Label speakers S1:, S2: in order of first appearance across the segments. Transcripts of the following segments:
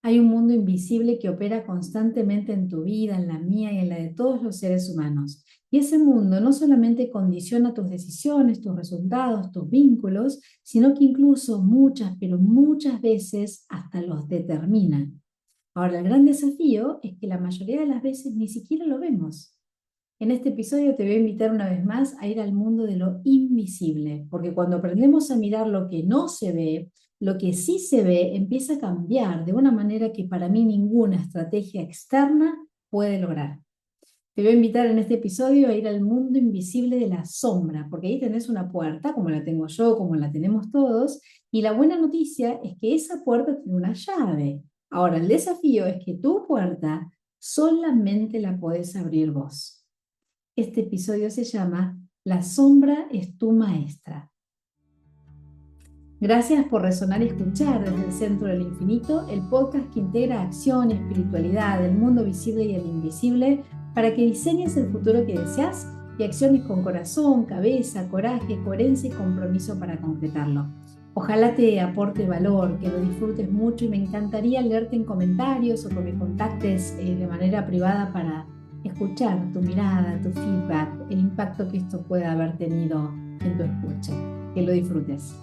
S1: Hay un mundo invisible que opera constantemente en tu vida, en la mía y en la de todos los seres humanos. Y ese mundo no solamente condiciona tus decisiones, tus resultados, tus vínculos, sino que incluso muchas, pero muchas veces hasta los determina. Ahora, el gran desafío es que la mayoría de las veces ni siquiera lo vemos. En este episodio te voy a invitar una vez más a ir al mundo de lo invisible, porque cuando aprendemos a mirar lo que no se ve, lo que sí se ve empieza a cambiar de una manera que para mí ninguna estrategia externa puede lograr. Te voy a invitar en este episodio a ir al mundo invisible de la sombra, porque ahí tenés una puerta, como la tengo yo, como la tenemos todos, y la buena noticia es que esa puerta tiene una llave. Ahora, el desafío es que tu puerta solamente la podés abrir vos. Este episodio se llama La sombra es tu maestra. Gracias por resonar y escuchar desde el centro del infinito, el podcast que integra acción, espiritualidad, el mundo visible y el invisible para que diseñes el futuro que deseas y acciones con corazón, cabeza, coraje, coherencia y compromiso para concretarlo. Ojalá te aporte valor, que lo disfrutes mucho y me encantaría leerte en comentarios o que me contactes de manera privada para escuchar tu mirada, tu feedback, el impacto que esto pueda haber tenido en tu escucha. Que lo disfrutes.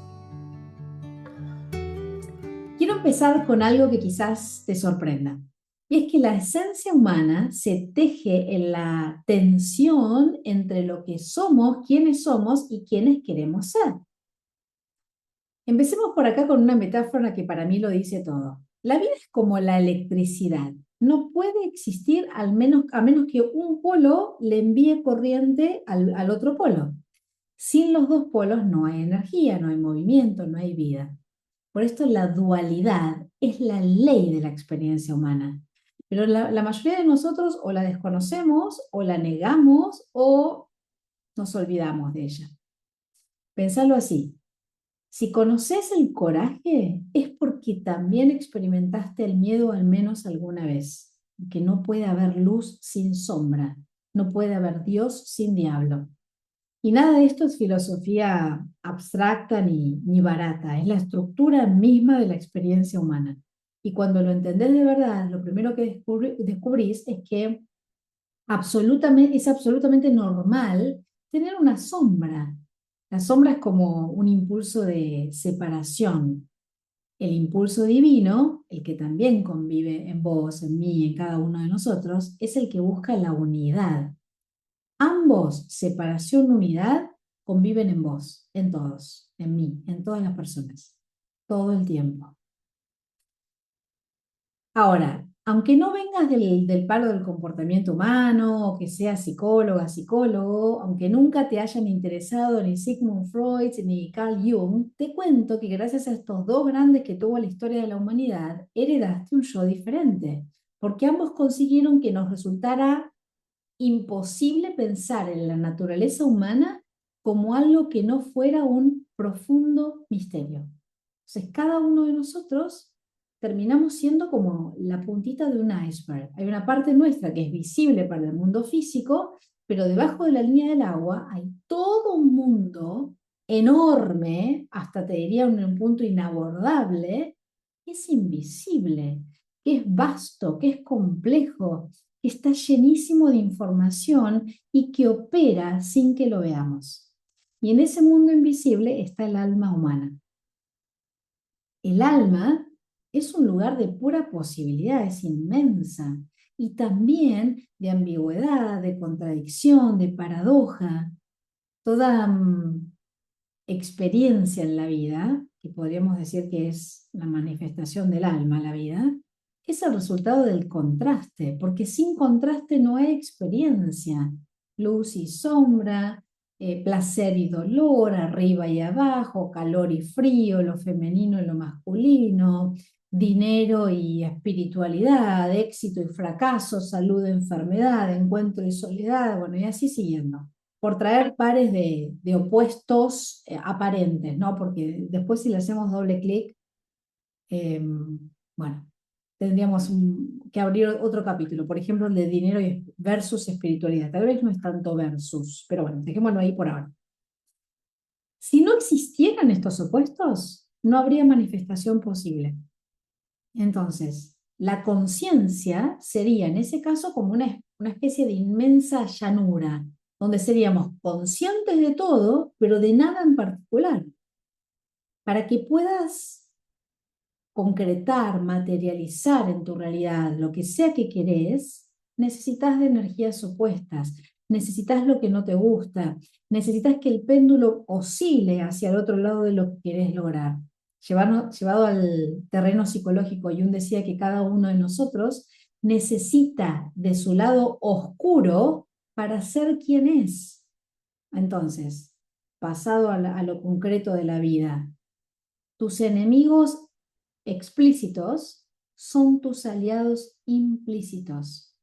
S1: Quiero empezar con algo que quizás te sorprenda. Y es que la esencia humana se teje en la tensión entre lo que somos, quiénes somos y quiénes queremos ser. Empecemos por acá con una metáfora que para mí lo dice todo. La vida es como la electricidad. No puede existir a menos que un polo le envíe corriente al otro polo. Sin los dos polos no hay energía, no hay movimiento, no hay vida. Por esto la dualidad es la ley de la experiencia humana. Pero la mayoría de nosotros o la desconocemos, o la negamos, o nos olvidamos de ella. Pensalo así. Si conoces el coraje, es porque también experimentaste el miedo al menos alguna vez. Que no puede haber luz sin sombra, no puede haber Dios sin diablo. Y nada de esto es filosofía abstracta ni barata, es la estructura misma de la experiencia humana. Y cuando lo entendés de verdad, lo primero que descubrís es que es absolutamente normal tener una sombra. La sombra es como un impulso de separación. El impulso divino, el que también convive en vos, en mí, en cada uno de nosotros, es el que busca la unidad. Ambos, separación, unidad, conviven en vos, en todos, en mí, en todas las personas, todo el tiempo. Ahora, aunque no vengas del palo del comportamiento humano, o que seas psicóloga, psicólogo, aunque nunca te hayan interesado ni Sigmund Freud ni Carl Jung, te cuento que gracias a estos dos grandes que tuvo la historia de la humanidad, heredaste un yo diferente, porque ambos consiguieron que nos resultara imposible pensar en la naturaleza humana como algo que no fuera un profundo misterio. Entonces, cada uno de nosotros terminamos siendo como la puntita de un iceberg. Hay una parte nuestra que es visible para el mundo físico, pero debajo de la línea del agua hay todo un mundo enorme, hasta te diría un punto inabordable, que es invisible, que es vasto, que es complejo, que está llenísimo de información y que opera sin que lo veamos. Y en ese mundo invisible está el alma humana. El alma es un lugar de pura posibilidad, es inmensa, y también de ambigüedad, de contradicción, de paradoja. Toda experiencia en la vida, que podríamos decir que es la manifestación del alma, la vida, es el resultado del contraste, porque sin contraste no hay experiencia. Luz y sombra, placer y dolor, arriba y abajo, calor y frío, lo femenino y lo masculino, dinero y espiritualidad, éxito y fracaso, salud y enfermedad, encuentro y soledad, bueno, y así siguiendo por traer pares de opuestos aparentes, ¿no? Porque después si le hacemos doble clic, eh, bueno, tendríamos que abrir otro capítulo, por ejemplo, el de dinero versus espiritualidad. Tal vez no es tanto versus, pero bueno, dejémoslo ahí por ahora. Si no existieran estos opuestos, no habría manifestación posible. Entonces, La conciencia sería en ese caso como una especie de inmensa llanura, donde seríamos conscientes de todo, pero de nada en particular. Para que puedas concretar, materializar en tu realidad lo que sea que querés, necesitas de energías opuestas, necesitas lo que no te gusta, necesitas que el péndulo oscile hacia el otro lado de lo que querés lograr. Llevado al terreno psicológico, Jung decía que cada uno de nosotros necesita de su lado oscuro para ser quien es. Entonces, pasado a lo concreto de la vida, tus enemigos explícitos son tus aliados implícitos.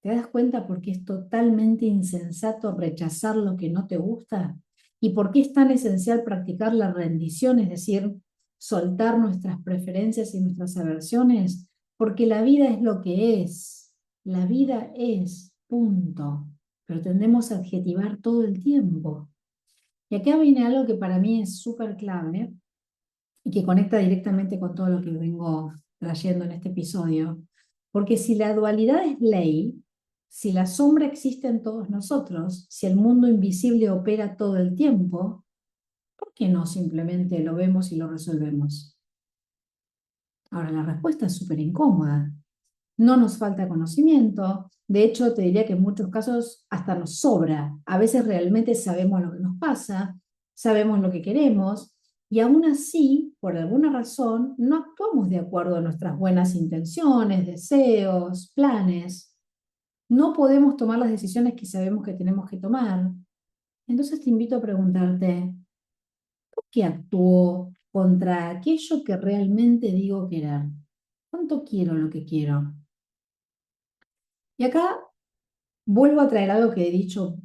S1: ¿Te das cuenta por qué es totalmente insensato rechazar lo que no te gusta? ¿Y por qué es tan esencial practicar la rendición, es decir, soltar nuestras preferencias y nuestras aversiones? Porque la vida es lo que es. La vida es, punto. Pero tendemos a adjetivar todo el tiempo. Y acá viene algo que para mí es súper clave y que conecta directamente con todo lo que vengo trayendo en este episodio. Porque si la dualidad es ley, si la sombra existe en todos nosotros, si el mundo invisible opera todo el tiempo, ¿por qué no simplemente lo vemos y lo resolvemos? Ahora, la respuesta es súper incómoda. No nos falta conocimiento, de hecho te diría que en muchos casos hasta nos sobra. A veces realmente sabemos lo que nos pasa, sabemos lo que queremos y aún así, por alguna razón, no actuamos de acuerdo a nuestras buenas intenciones, deseos, planes. No podemos tomar las decisiones que sabemos que tenemos que tomar. Entonces te invito a preguntarte, ¿por qué actúo contra aquello que realmente digo querer? ¿Cuánto quiero lo que quiero? Y acá vuelvo a traer algo que he dicho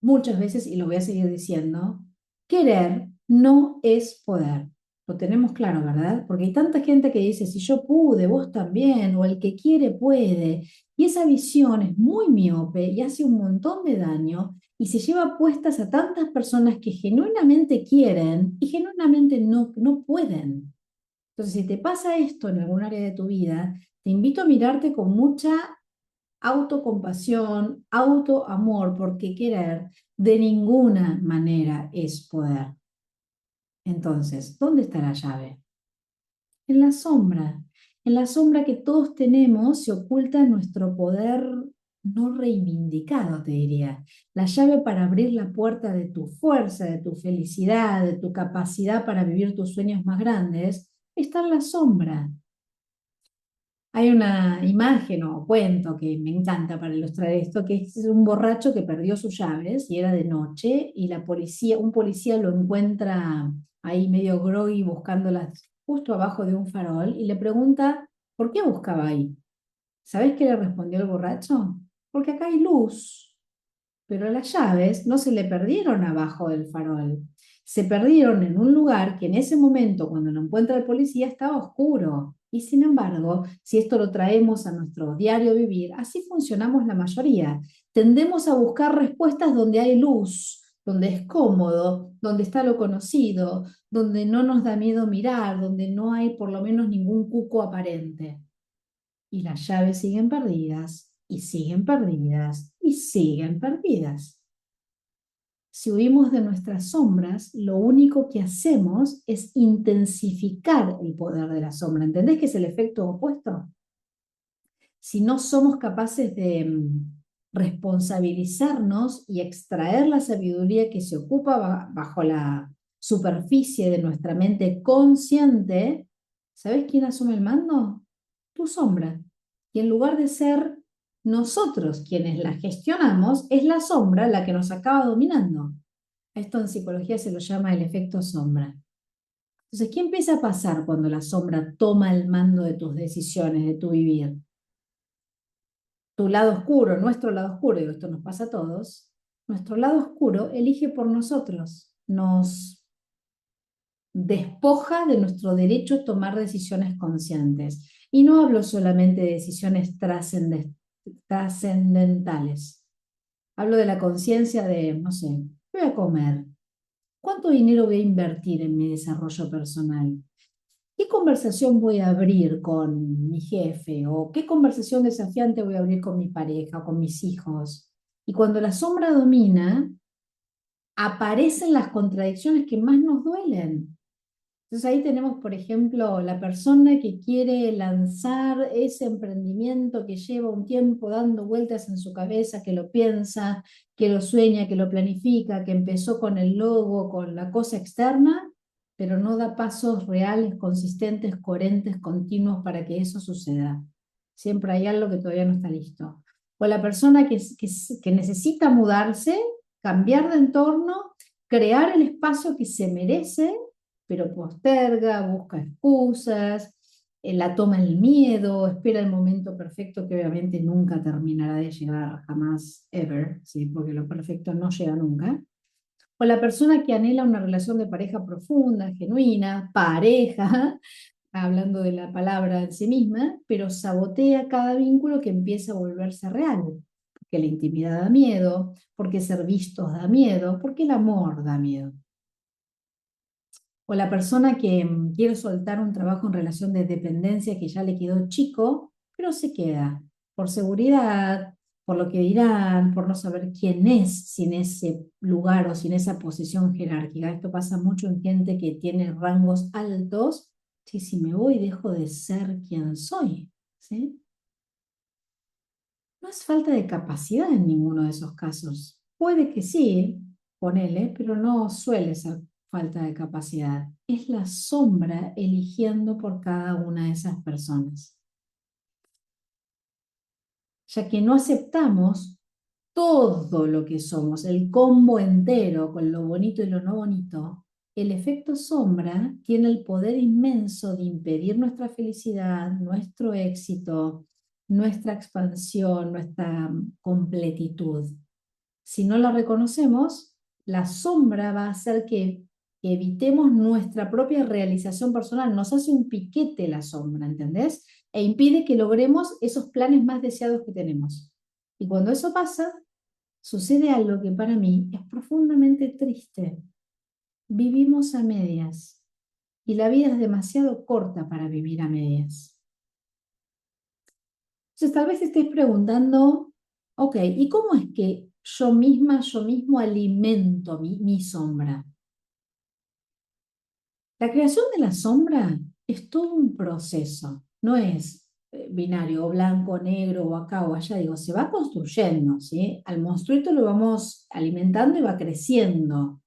S1: muchas veces y lo voy a seguir diciendo. Querer no es poder. Lo tenemos claro, ¿verdad? Porque hay tanta gente que dice, si yo pude, vos también, o el que quiere puede. Y esa visión es muy miope y hace un montón de daño y se lleva puestas a tantas personas que genuinamente quieren y genuinamente no pueden. Entonces, si te pasa esto en algún área de tu vida, te invito a mirarte con mucha autocompasión, autoamor, porque querer de ninguna manera es poder. Entonces, ¿dónde está la llave? En la sombra. En la sombra que todos tenemos se oculta nuestro poder no reivindicado, te diría. La llave para abrir la puerta de tu fuerza, de tu felicidad, de tu capacidad para vivir tus sueños más grandes, está en la sombra. Hay una imagen o cuento que me encanta para ilustrar esto, que es un borracho que perdió sus llaves y era de noche y un policía lo encuentra ahí medio groggy buscándolas justo abajo de un farol y le pregunta, ¿por qué buscaba ahí? ¿Sabés qué le respondió el borracho? Porque acá hay luz, pero las llaves no se le perdieron abajo del farol. Se perdieron en un lugar que en ese momento, cuando lo encuentra el policía, estaba oscuro. Y sin embargo, si esto lo traemos a nuestro diario vivir, así funcionamos la mayoría. Tendemos a buscar respuestas donde hay luz, donde es cómodo, donde está lo conocido, donde no nos da miedo mirar, donde no hay por lo menos ningún cuco aparente. Y las llaves siguen perdidas, y siguen perdidas, y siguen perdidas. Si huimos de nuestras sombras, lo único que hacemos es intensificar el poder de la sombra. ¿Entendés que es el efecto opuesto? Si no somos capaces de responsabilizarnos y extraer la sabiduría que se ocupa bajo la superficie de nuestra mente consciente, ¿sabés quién asume el mando? Tu sombra. Y en lugar de ser nosotros quienes la gestionamos, es la sombra la que nos acaba dominando. Esto en psicología se lo llama el efecto sombra. Entonces, ¿qué empieza a pasar cuando la sombra toma el mando de tus decisiones, de tu vivir? Tu lado oscuro, nuestro lado oscuro, y esto nos pasa a todos, nuestro lado oscuro elige por nosotros, nos despoja de nuestro derecho a tomar decisiones conscientes. Y no hablo solamente de decisiones trascendentales. Hablo de la conciencia de, no sé, ¿qué voy a comer? ¿Cuánto dinero voy a invertir en mi desarrollo personal? ¿Qué conversación voy a abrir con mi jefe? ¿O qué conversación desafiante voy a abrir con mi pareja o con mis hijos? Y cuando la sombra domina, aparecen las contradicciones que más nos duelen. Entonces ahí tenemos, por ejemplo, la persona que quiere lanzar ese emprendimiento que lleva un tiempo dando vueltas en su cabeza, que lo piensa, que lo sueña, que lo planifica, que empezó con el logo, con la cosa externa, pero no da pasos reales, consistentes, coherentes, continuos para que eso suceda. Siempre hay algo que todavía no está listo. O la persona que necesita mudarse, cambiar de entorno, crear el espacio que se merece, pero posterga, busca excusas, la toma el miedo, espera el momento perfecto que obviamente nunca terminará de llegar, jamás, ever, ¿sí? Porque lo perfecto no llega nunca. O la persona que anhela una relación de pareja profunda, genuina, pareja, hablando de la palabra en sí misma, pero sabotea cada vínculo que empieza a volverse real. Porque la intimidad da miedo, porque ser vistos da miedo, porque el amor da miedo. O la persona que quiere soltar un trabajo en relación de dependencia que ya le quedó chico, pero se queda por seguridad, por lo que dirán, por no saber quién es sin ese lugar o sin esa posición jerárquica. Esto pasa mucho en gente que tiene rangos altos. Sí, si me voy, dejo de ser quien soy, ¿sí? No es falta de capacidad en ninguno de esos casos. Puede que sí, ponele, pero no suele ser falta de capacidad. Es la sombra eligiendo por cada una de esas personas. Ya que no aceptamos todo lo que somos, el combo entero con lo bonito y lo no bonito, el efecto sombra tiene el poder inmenso de impedir nuestra felicidad, nuestro éxito, nuestra expansión, nuestra completitud. Si no la reconocemos, la sombra va a hacer que evitemos nuestra propia realización personal. Nos hace un piquete la sombra, ¿entendés? E impide que logremos esos planes más deseados que tenemos. Y cuando eso pasa, sucede algo que para mí es profundamente triste. Vivimos a medias y la vida es demasiado corta para vivir a medias. Entonces tal vez te estés preguntando, ok, ¿y cómo es que yo misma, yo mismo alimento mi sombra? La creación de la sombra es todo un proceso, no es binario, o blanco, negro, o acá o allá, digo, se va construyendo, ¿sí? Al monstruito lo vamos alimentando y va creciendo.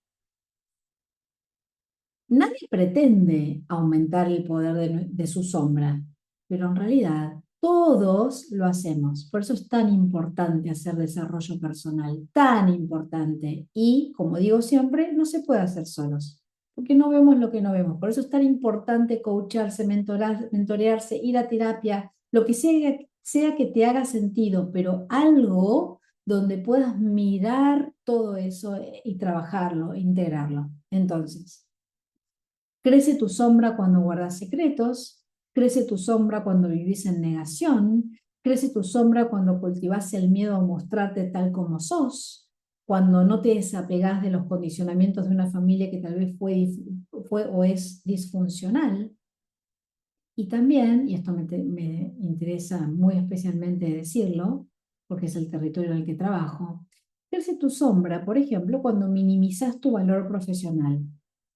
S1: Nadie pretende aumentar el poder de su sombra, pero en realidad todos lo hacemos. Por eso es tan importante hacer desarrollo personal, tan importante. Y, como digo siempre, no se puede hacer solos, porque no vemos lo que no vemos. Por eso es tan importante coacharse, mentorearse, ir a terapia, lo que sea que te haga sentido, pero algo donde puedas mirar todo eso y trabajarlo, integrarlo. Entonces, crece tu sombra cuando guardas secretos, crece tu sombra cuando vivís en negación, crece tu sombra cuando cultivas el miedo a mostrarte tal como sos, cuando no te desapegás de los condicionamientos de una familia que tal vez fue o es disfuncional. Y también, y esto me interesa muy especialmente decirlo, porque es el territorio en el que trabajo, crece tu sombra, por ejemplo, cuando minimizas tu valor profesional,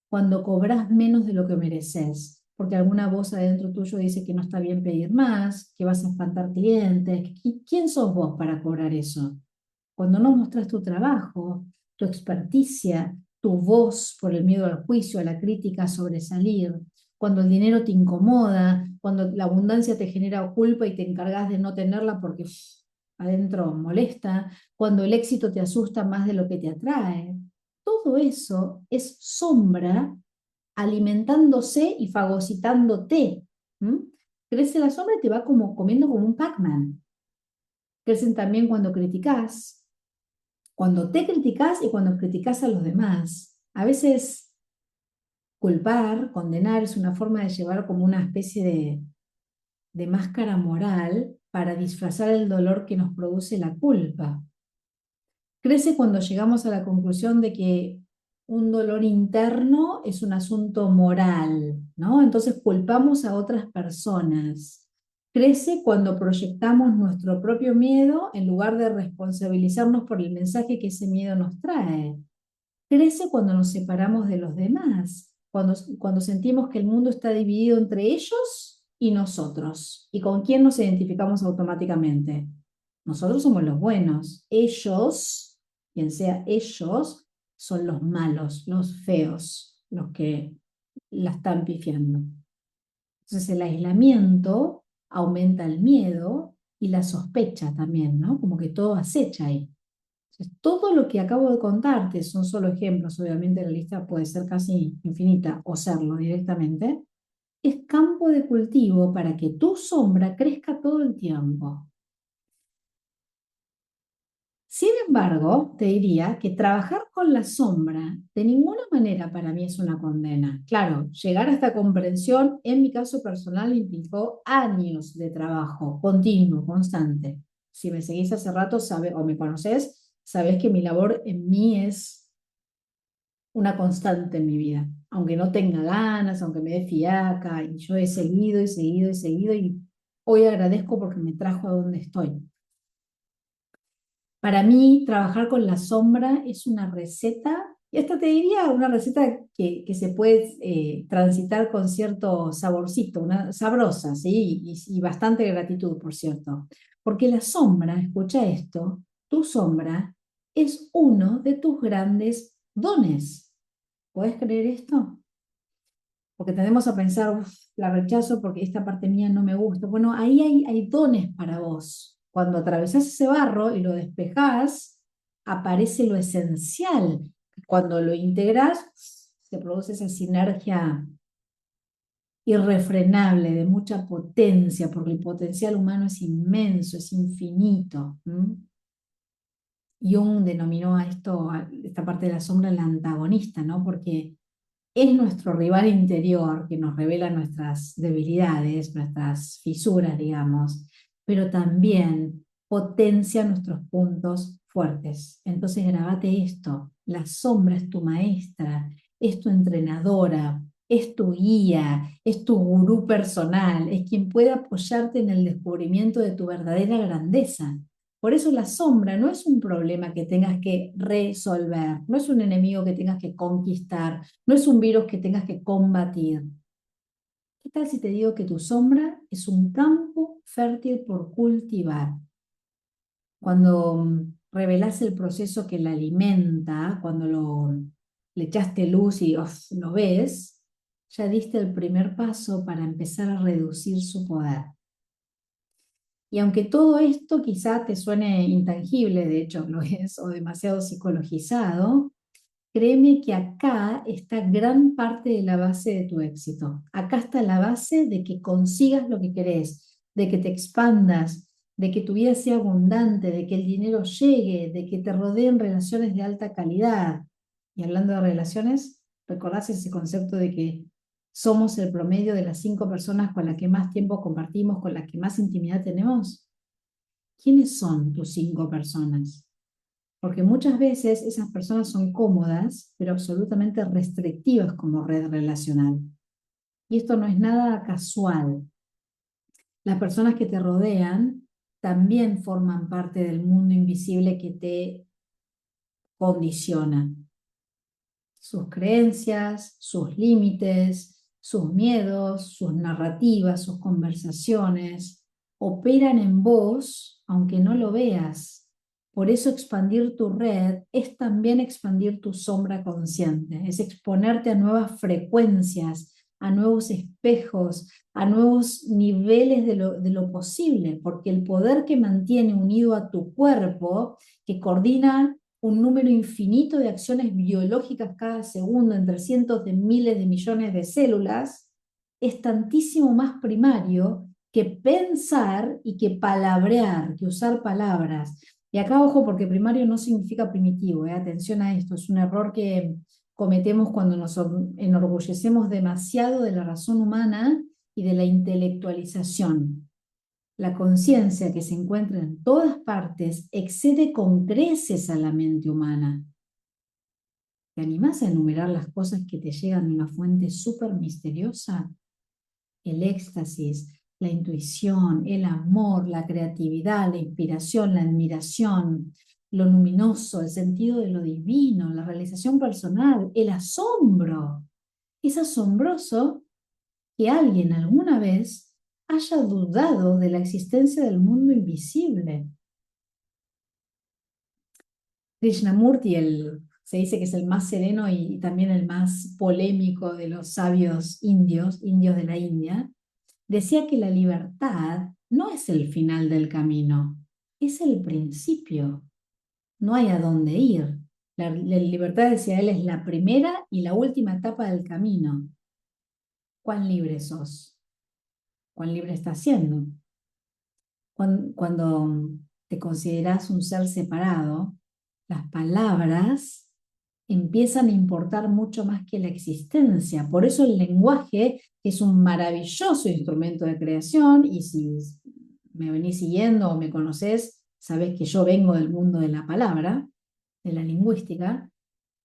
S1: cuando cobras menos de lo que mereces, porque alguna voz adentro tuyo dice que no está bien pedir más, que vas a espantar clientes. ¿Quién sos vos para cobrar eso? Cuando no mostras tu trabajo, tu experticia, tu voz por el miedo al juicio, a la crítica, a sobresalir, cuando el dinero te incomoda, cuando la abundancia te genera culpa y te encargas de no tenerla porque adentro molesta, cuando el éxito te asusta más de lo que te atrae. Todo eso es sombra alimentándose y fagocitándote. ¿Mm? Crece la sombra y te va como comiendo como un Pac-Man. Crecen también cuando te criticas y cuando criticas a los demás. A veces culpar, condenar es una forma de llevar como una especie de máscara moral para disfrazar el dolor que nos produce la culpa. Crece cuando llegamos a la conclusión de que un dolor interno es un asunto moral, ¿no? Entonces culpamos a otras personas. Crece cuando proyectamos nuestro propio miedo en lugar de responsabilizarnos por el mensaje que ese miedo nos trae. Crece cuando nos separamos de los demás, cuando sentimos que el mundo está dividido entre ellos y nosotros. ¿Y con quién nos identificamos automáticamente? Nosotros somos los buenos. Ellos, quien sea ellos, son los malos, los feos, los que la están pifiando. Entonces el aislamiento aumenta el miedo y la sospecha también, ¿no? Como que todo acecha ahí. Entonces, todo lo que acabo de contarte son solo ejemplos, obviamente la lista puede ser casi infinita o serlo directamente, es campo de cultivo para que tu sombra crezca todo el tiempo. Sin embargo, te diría que trabajar con la sombra de ninguna manera para mí es una condena. Claro, llegar a esta comprensión en mi caso personal implicó años de trabajo continuo, constante. Si me seguís hace rato o me conocés, sabés que mi labor en mí es una constante en mi vida. Aunque no tenga ganas, aunque me dé fiaca, y yo he seguido y seguido y seguido y hoy agradezco porque me trajo a donde estoy. Para mí, trabajar con la sombra es una receta, y esta te diría una receta que se puede transitar con cierto saborcito, una sabrosa, ¿sí? Y bastante gratitud, por cierto. Porque la sombra, escucha esto, tu sombra es uno de tus grandes dones. ¿Podés creer esto? Porque tendemos a pensar, "Uf, la rechazo porque esta parte mía no me gusta". Bueno, ahí hay dones para vos. Cuando atravesás ese barro y lo despejás, aparece lo esencial. Cuando lo integrás, se produce esa sinergia irrefrenable, de mucha potencia, porque el potencial humano es inmenso, es infinito. Jung denominó a esto, a esta parte de la sombra, la antagonista, ¿no? Porque es nuestro rival interior que nos revela nuestras debilidades, nuestras fisuras, digamos, pero también potencia nuestros puntos fuertes. Entonces, grabate esto: la sombra es tu maestra, es tu entrenadora, es tu guía, es tu gurú personal, es quien puede apoyarte en el descubrimiento de tu verdadera grandeza. Por eso la sombra no es un problema que tengas que resolver, no es un enemigo que tengas que conquistar, no es un virus que tengas que combatir. ¿Qué tal si te digo que tu sombra es un campo fértil por cultivar? Cuando revelás el proceso que la alimenta, cuando le echaste luz y lo ves, ya diste el primer paso para empezar a reducir su poder. Y aunque todo esto quizá te suene intangible, de hecho lo es, o demasiado psicologizado, créeme que acá está gran parte de la base de tu éxito. Acá está la base de que consigas lo que querés, de que te expandas, de que tu vida sea abundante, de que el dinero llegue, de que te rodeen relaciones de alta calidad. Y hablando de relaciones, ¿recordás ese concepto de que somos el promedio de las 5 personas con las que más tiempo compartimos, con las que más intimidad tenemos? ¿Quiénes son tus 5 personas? Porque muchas veces esas personas son cómodas, pero absolutamente restrictivas como red relacional. Y esto no es nada casual. Las personas que te rodean también forman parte del mundo invisible que te condiciona. Sus creencias, sus límites, sus miedos, sus narrativas, sus conversaciones, operan en vos aunque no lo veas. Por eso expandir tu red es también expandir tu sombra consciente, es exponerte a nuevas frecuencias, a nuevos espejos, a nuevos niveles de lo posible, porque el poder que mantiene unido a tu cuerpo, que coordina un número infinito de acciones biológicas cada segundo entre cientos de miles de millones de células, es tantísimo más primario que pensar y que palabrear, que usar palabras. Y acá ojo, porque primario no significa primitivo, atención a esto, es un error que cometemos cuando nos enorgullecemos demasiado de la razón humana y de la intelectualización. La conciencia, que se encuentra en todas partes, excede con creces a la mente humana. ¿Te animás a enumerar las cosas que te llegan de una fuente súper misteriosa? El éxtasis, la intuición, el amor, la creatividad, la inspiración, la admiración, lo luminoso, el sentido de lo divino, la realización personal, el asombro. Es asombroso que alguien alguna vez haya dudado de la existencia del mundo invisible. Krishnamurti, se dice que es el más sereno y también el más polémico de los sabios indios, indios de la India, decía que la libertad no es el final del camino, es el principio. No hay a dónde ir. La libertad, decía él, es la primera y la última etapa del camino. ¿Cuán libre sos? ¿Cuán libre estás siendo? Cuando te consideras un ser separado, las palabras empiezan a importar mucho más que la existencia. Por eso el lenguaje es un maravilloso instrumento de creación, y si me venís siguiendo o me conocés, sabés que yo vengo del mundo de la palabra, de la lingüística.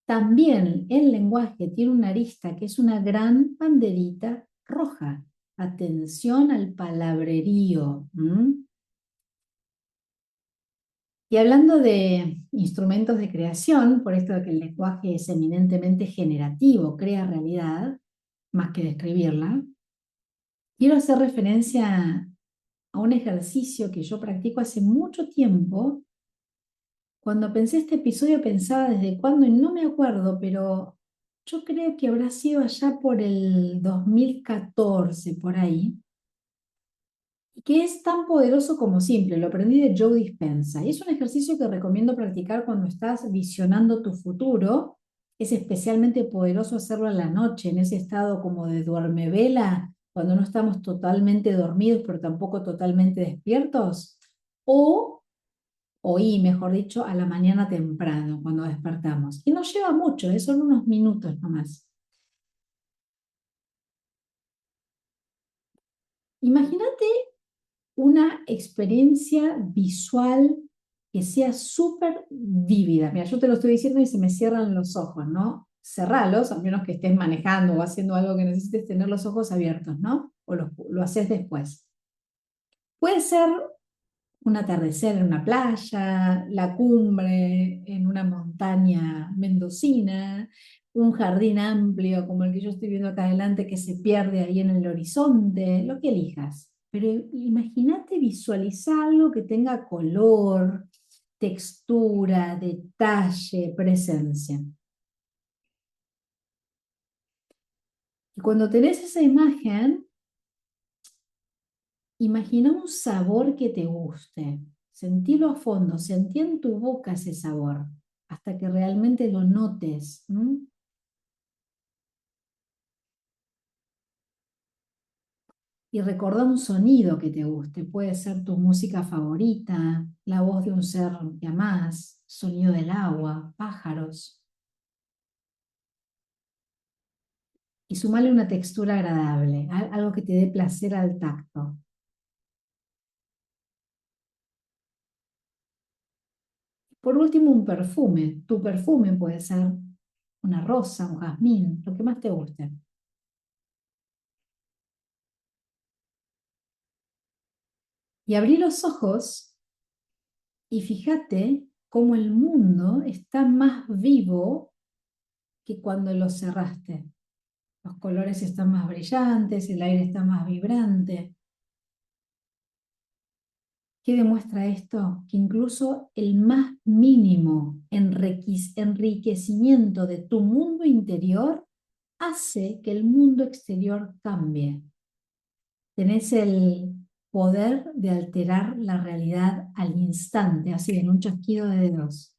S1: También el lenguaje tiene una arista que es una gran banderita roja. Atención al palabrerío. Y hablando de instrumentos de creación, por esto de que el lenguaje es eminentemente generativo, crea realidad, más que describirla, quiero hacer referencia a un ejercicio que yo practico hace mucho tiempo. Cuando pensé este episodio pensaba desde cuándo, y no me acuerdo, pero yo creo que habrá sido allá por el 2014, por ahí, y que es tan poderoso como simple. Lo aprendí de Joe Dispenza, y es un ejercicio que recomiendo practicar cuando estás visionando tu futuro. Es especialmente poderoso hacerlo en la noche, en ese estado como de duermevela, cuando no estamos totalmente dormidos, pero tampoco totalmente despiertos, o oí, mejor dicho, a la mañana temprano, cuando despertamos. Y no lleva mucho, son unos minutos nomás. Imagínate una experiencia visual que sea súper vívida. Mira, yo te lo estoy diciendo y se me cierran los ojos, ¿no? Cerralos, a menos que estés manejando o haciendo algo que necesites tener los ojos abiertos, ¿no? O lo haces después. Puede ser un atardecer en una playa, la cumbre en una montaña mendocina, un jardín amplio como el que yo estoy viendo acá adelante que se pierde ahí en el horizonte, lo que elijas. Pero imagínate, visualizar algo que tenga color, textura, detalle, presencia. Y cuando tenés esa imagen, imagina un sabor que te guste. Sentilo a fondo, sentí en tu boca ese sabor, hasta que realmente lo notes. Y recordá un sonido que te guste. Puede ser tu música favorita, la voz de un ser que amás, sonido del agua, pájaros. Y sumale una textura agradable, algo que te dé placer al tacto. Por último, un perfume. Tu perfume puede ser una rosa, un jazmín, lo que más te guste. Y abrí los ojos y fíjate cómo el mundo está más vivo que cuando lo cerraste. Los colores están más brillantes, el aire está más vibrante. ¿Qué demuestra esto? Que incluso el más mínimo enriquecimiento de tu mundo interior hace que el mundo exterior cambie. Tenés el poder de alterar la realidad al instante, así en un chasquido de dedos.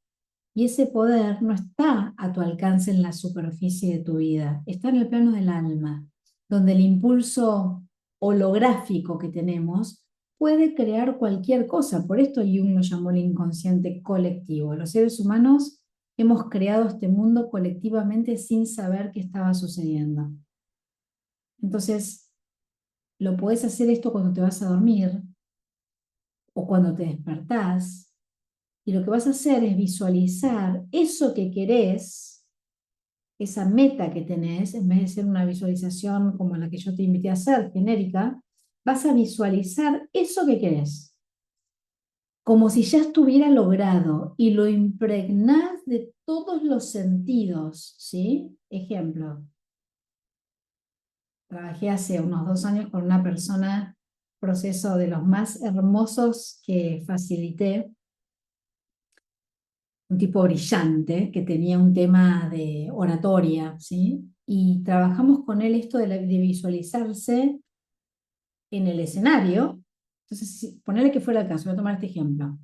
S1: Y ese poder no está a tu alcance en la superficie de tu vida, está en el plano del alma, donde el impulso holográfico que tenemos puede crear cualquier cosa. Por esto Jung lo llamó el inconsciente colectivo. Los seres humanos hemos creado este mundo colectivamente sin saber qué estaba sucediendo. Entonces, lo podés hacer esto cuando te vas a dormir o cuando te despertás. Y lo que vas a hacer es visualizar eso que querés esa meta que tenés, en vez de ser una visualización como la que yo te invité a hacer, genérica, vas a visualizar eso que querés, como si ya estuviera logrado y lo impregnás de todos los sentidos, ¿sí? Ejemplo, trabajé hace unos 2 años con una persona, proceso de los más hermosos que facilité, un tipo brillante que tenía un tema de oratoria, ¿sí? Y trabajamos con él esto de visualizarse en el escenario. Entonces, ponerle que fuera el caso, voy a tomar este ejemplo.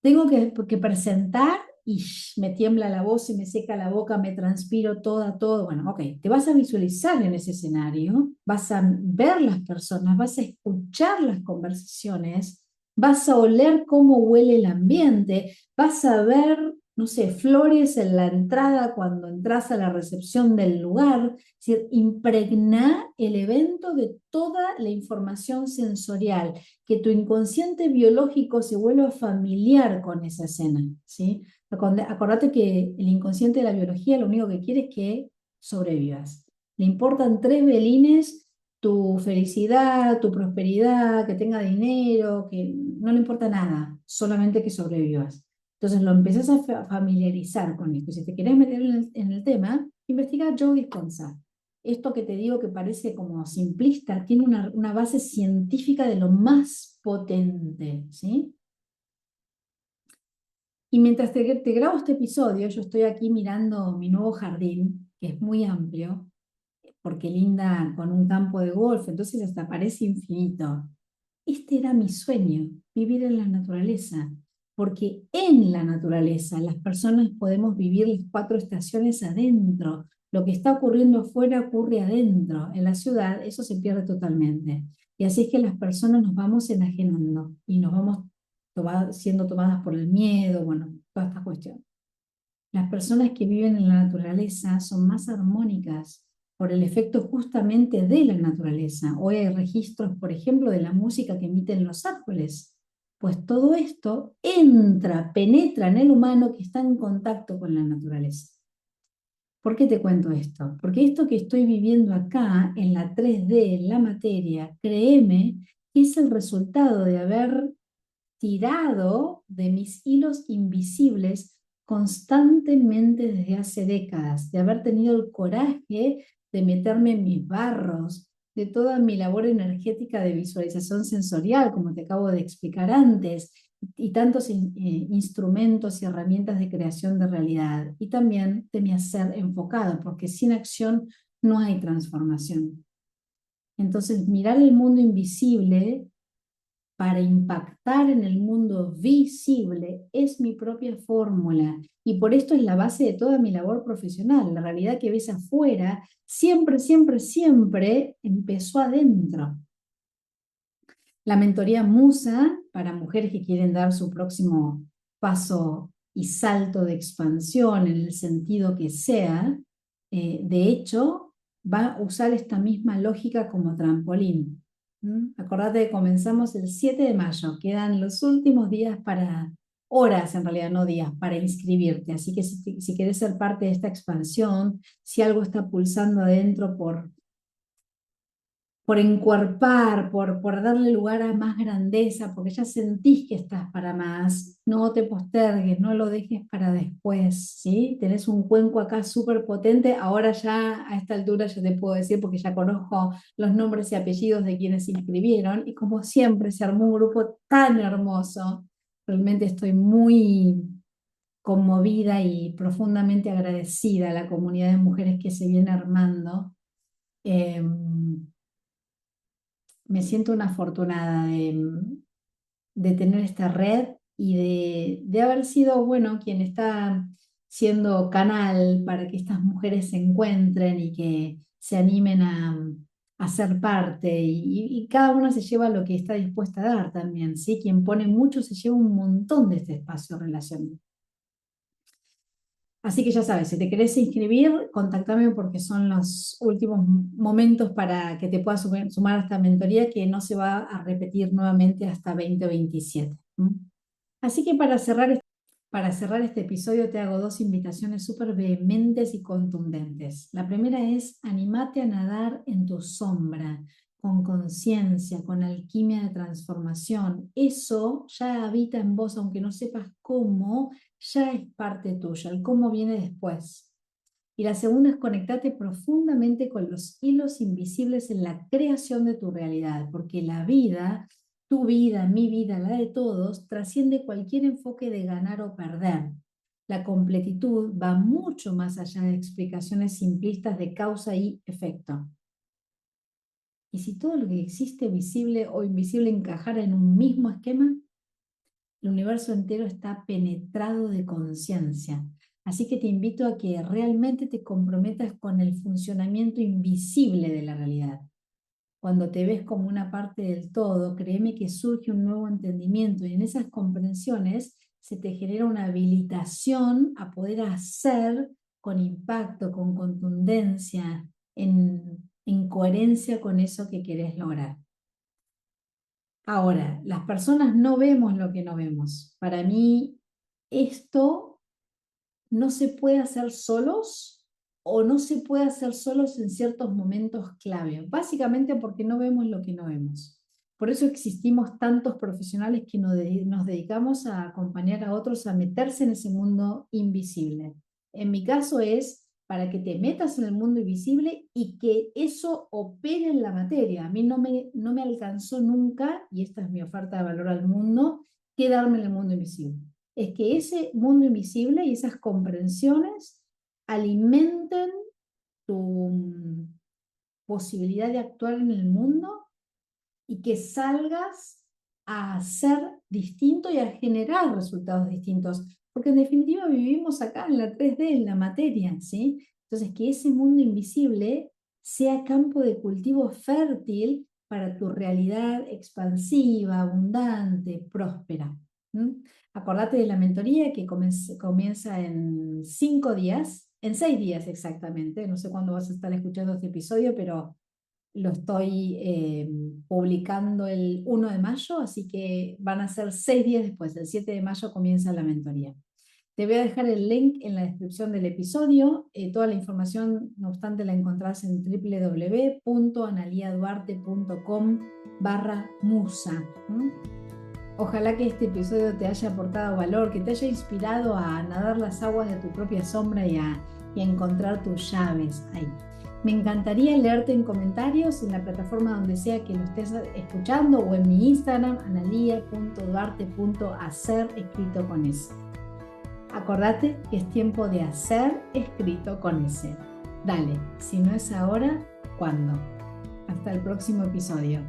S1: Tengo que presentar y me tiembla la voz, se me seca la boca, me transpiro toda, todo. Bueno, ok, te vas a visualizar en ese escenario, vas a ver las personas, vas a escuchar las conversaciones, vas a oler cómo huele el ambiente, vas a ver, no sé, flores en la entrada cuando entras a la recepción del lugar. Es decir, impregnar el evento de toda la información sensorial, que tu inconsciente biológico se vuelva familiar con esa escena, ¿sí? Acordate que el inconsciente de la biología lo único que quiere es que sobrevivas. Le importan tres velines: tu felicidad, tu prosperidad, que tenga dinero, que no le importa nada, solamente que sobrevivas. Entonces lo empezás a familiarizar con esto. Si te querés meter en el tema, investiga Joe Dispenza. Esto que te digo que parece como simplista, tiene una base científica de lo más potente, ¿sí? Y mientras te grabo este episodio, yo estoy aquí mirando mi nuevo jardín, que es muy amplio, porque linda con un campo de golf, entonces hasta parece infinito. Este era mi sueño, vivir en la naturaleza, porque en la naturaleza las personas podemos vivir las 4 estaciones adentro. Lo que está ocurriendo afuera ocurre adentro. En la ciudad eso se pierde totalmente. Y así es que las personas nos vamos enajenando y nos vamos siendo tomadas por el miedo, bueno, toda esta cuestión. Las personas que viven en la naturaleza son más armónicas por el efecto justamente de la naturaleza. Hoy hay registros, por ejemplo, de la música que emiten los árboles. Pues todo esto penetra en el humano que está en contacto con la naturaleza. ¿Por qué te cuento esto? Porque esto que estoy viviendo acá, en la 3D, en la materia, créeme, es el resultado de haber tirado de mis hilos invisibles constantemente desde hace décadas, de haber tenido el coraje de meterme en mis barros, de toda mi labor energética de visualización sensorial, como te acabo de explicar antes, y tantos instrumentos y herramientas de creación de realidad, y también de mi hacer enfocado, porque sin acción no hay transformación. Entonces, mirar el mundo invisible para impactar en el mundo visible es mi propia fórmula, y por esto es la base de toda mi labor profesional. La realidad que ves afuera siempre, siempre, siempre empezó adentro. La mentoría Musa, para mujeres que quieren dar su próximo paso y salto de expansión en el sentido que sea, de hecho, va a usar esta misma lógica como trampolín. Acordate que comenzamos el 7 de mayo, quedan los últimos días horas en realidad, no días, para inscribirte. Así que si querés ser parte de esta expansión, si algo está pulsando adentro por encuerpar, por darle lugar a más grandeza, porque ya sentís que estás para más, no te postergues, no lo dejes para después, ¿sí? Tenés un cuenco acá súper potente, ahora ya a esta altura ya te puedo decir, porque ya conozco los nombres y apellidos de quienes se inscribieron, y como siempre se armó un grupo tan hermoso. Realmente estoy muy conmovida y profundamente agradecida a la comunidad de mujeres que se viene armando. Me siento una afortunada de tener esta red y de haber sido, bueno, quien está siendo canal para que estas mujeres se encuentren y que se animen a ser parte, y cada una se lleva lo que está dispuesta a dar también, ¿sí? Quien pone mucho se lleva un montón de este espacio relacional. Así que ya sabes, si te querés inscribir, contactame, porque son los últimos momentos para que te puedas sumar a esta mentoría, que no se va a repetir nuevamente hasta 2027. ¿Mm? Así que para cerrar Para cerrar este episodio te hago 2 invitaciones súper vehementes y contundentes. La primera es: animate a nadar en tu sombra, con conciencia, con alquimia de transformación. Eso ya habita en vos, aunque no sepas cómo, ya es parte tuya. El cómo viene después. Y la segunda es: conectate profundamente con los hilos invisibles en la creación de tu realidad, porque la vida, tu vida, mi vida, la de todos, trasciende cualquier enfoque de ganar o perder. La completitud va mucho más allá de explicaciones simplistas de causa y efecto. ¿Y si todo lo que existe, visible o invisible, encajara en un mismo esquema? El universo entero está penetrado de conciencia. Así que te invito a que realmente te comprometas con el funcionamiento invisible de la realidad. Cuando te ves como una parte del todo, créeme que surge un nuevo entendimiento y en esas comprensiones se te genera una habilitación a poder hacer con impacto, con contundencia, en coherencia con eso que querés lograr. Ahora, las personas no vemos lo que no vemos. Para mí, esto no se puede hacer solos o no se puede hacer solos en ciertos momentos clave, básicamente porque no vemos lo que no vemos. Por eso existimos tantos profesionales que nos dedicamos a acompañar a otros a meterse en ese mundo invisible. En mi caso es para que te metas en el mundo invisible y que eso opere en la materia. A mí no me alcanzó nunca, y esta es mi oferta de valor al mundo, quedarme en el mundo invisible. Es que ese mundo invisible y esas comprensiones alimenten tu posibilidad de actuar en el mundo y que salgas a hacer distinto y a generar resultados distintos. Porque en definitiva vivimos acá en la 3D, en la materia, ¿sí? Entonces, que ese mundo invisible sea campo de cultivo fértil para tu realidad expansiva, abundante, próspera. ¿Mm? Acordate de la mentoría que comienza en 5 días, en 6 días exactamente. No sé cuándo vas a estar escuchando este episodio, pero lo estoy publicando el 1 de mayo, así que van a ser 6 días después. El 7 de mayo comienza la mentoría. Te voy a dejar el link en la descripción del episodio. Toda la información, no obstante, la encontrás en www.analiaduarte.com/musa. Ojalá que este episodio te haya aportado valor, que te haya inspirado a nadar las aguas de tu propia sombra y a encontrar tus llaves ahí. Me encantaría leerte en comentarios en la plataforma donde sea que lo estés escuchando o en mi Instagram, analia.duarte.hacer, escrito con S. Acordate que es tiempo de hacer, escrito con S. Dale, si no es ahora, ¿cuándo? Hasta el próximo episodio.